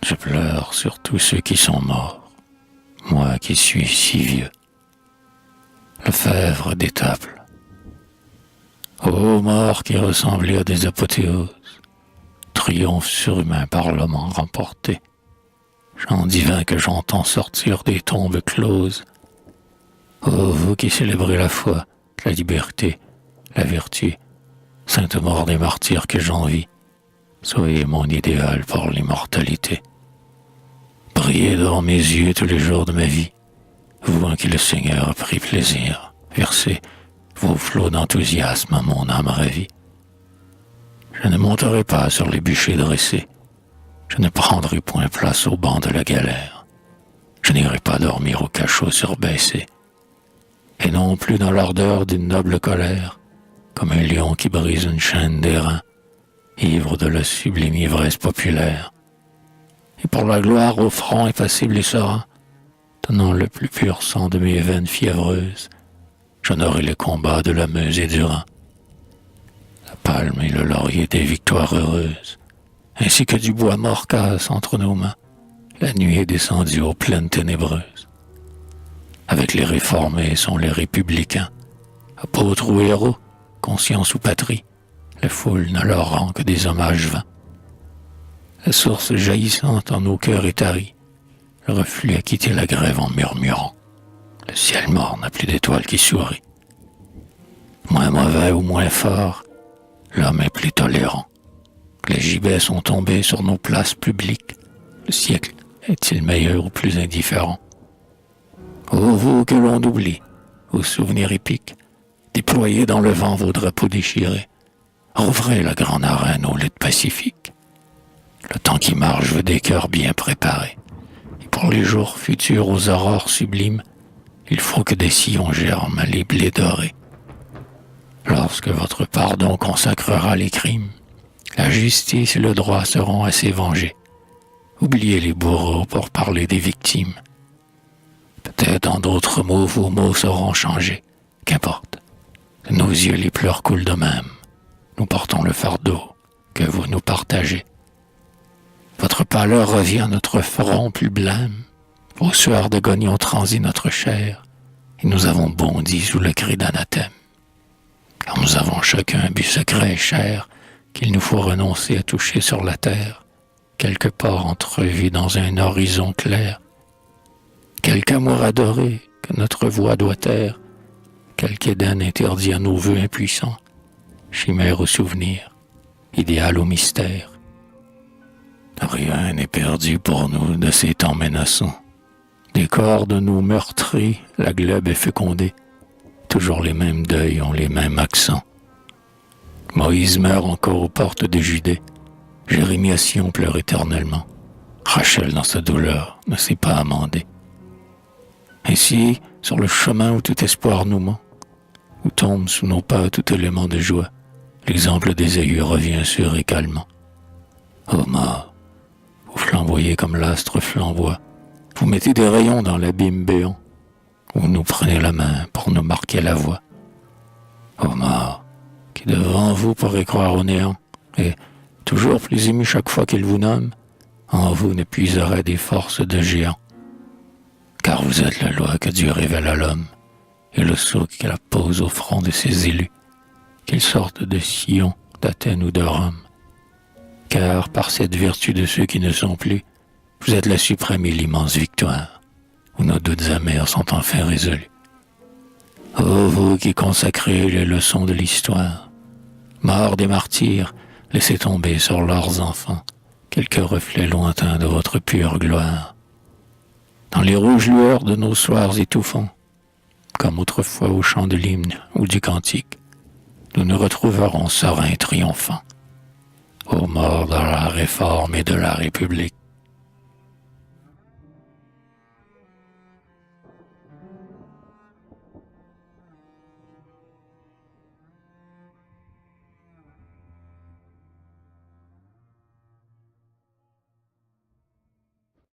Je pleure sur tous ceux qui sont morts, moi qui suis si vieux. Lefebvre d'étable. Ô morts qui ressemblaient à des apothéoses, triomphe surhumain parlement remporté, chant divin que j'entends sortir des tombes closes. Ô vous qui célébrez la foi, la liberté, la vertu, sainte mort des martyrs que j'envie, soyez mon idéal pour l'immortalité. Brillez devant mes yeux tous les jours de ma vie, vous en qui le Seigneur a pris plaisir, versez vos flots d'enthousiasme à mon âme ravie. Je ne monterai pas sur les bûchers dressés, je ne prendrai point place au banc de la galère, je n'irai pas dormir au cachot surbaissé, et non plus dans l'ardeur d'une noble colère, comme un lion qui brise une chaîne d'airain, ivre de la sublime ivresse populaire, et pour la gloire au front impassible et serein, tenant le plus pur sang de mes veines fiévreuses, j'honorerai les combats de la Meuse et du Rhin, la palme et le laurier des victoires heureuses, ainsi que du bois mort casse entre nos mains, la nuit est descendue aux plaines ténébreuses. Avec les réformés sont les républicains, apôtres ou héros, conscience ou patrie, la foule ne leur rend que des hommages vains. La source jaillissante en nos cœurs est tarie, le reflux a quitté la grève en murmurant. Le ciel mort n'a plus d'étoiles qui sourient. Moins mauvais ou moins fort, l'homme est plus tolérant. Les gibets sont tombés sur nos places publiques. Le siècle est-il meilleur ou plus indifférent? Ô vous que l'on oublie, aux souvenirs épiques, déployez dans le vent vos drapeaux déchirés, rouvrez la grande arène aux luttes pacifiques. Le temps qui marche veut des cœurs bien préparés, et pour les jours futurs aux aurores sublimes, il faut que des sillons germent les blés dorés. Lorsque votre pardon consacrera les crimes, la justice et le droit seront assez vengés. Oubliez les bourreaux pour parler des victimes. Peut-être en d'autres mots, vos mots seront changés. Qu'importe. De nos yeux, les pleurs coulent de même. Nous portons le fardeau que vous nous partagez. Votre pâleur revient à notre front plus blême. Vos sueurs d'agonie ont transi notre chair, et nous avons bondi sous le cri d'anathème. Car nous avons chacun un but secret et cher qu'il nous faut renoncer à toucher sur la terre, quelque part entrevu dans un horizon clair. Quelque amour adoré que notre voix doit taire, quelque Éden interdit à nos vœux impuissants, chimère au souvenir, idéal au mystère. Rien n'est perdu pour nous de ces temps menaçants. Des corps de nous meurtris, la glèbe est fécondée. Toujours les mêmes deuils ont les mêmes accents. Moïse meurt encore aux portes de Judée. Jérémie à Sion pleure éternellement. Rachel dans sa douleur ne s'est pas amendée. Ainsi, sur le chemin où tout espoir nous ment, où tombe sous nos pas tout élément de joie, l'exemple des aïeux revient sûr et calmant. Ô mort, vous flamboyez comme l'astre flamboie, vous mettez des rayons dans l'abîme béant, vous nous prenez la main pour nous marquer la voie. Ô mort, qui devant vous pourrait croire au néant, et, toujours plus ému chaque fois qu'il vous nomme, en vous ne puiserait des forces de géant. Car vous êtes la loi que Dieu révèle à l'homme, et le sceau qu'il appose au front de ses élus, qu'ils sortent de Sion, d'Athènes ou de Rome. Car par cette vertu de ceux qui ne sont plus, vous êtes la suprême et l'immense victoire, où nos doutes amers sont enfin résolus. Ô vous qui consacrez les leçons de l'histoire, morts des martyrs, laissez tomber sur leurs enfants quelques reflets lointains de votre pure gloire. Dans les rouges lueurs de nos soirs étouffants, comme autrefois au chant de l'hymne ou du cantique, nous nous retrouverons sereins et triomphants, aux morts de la Réforme et de la République.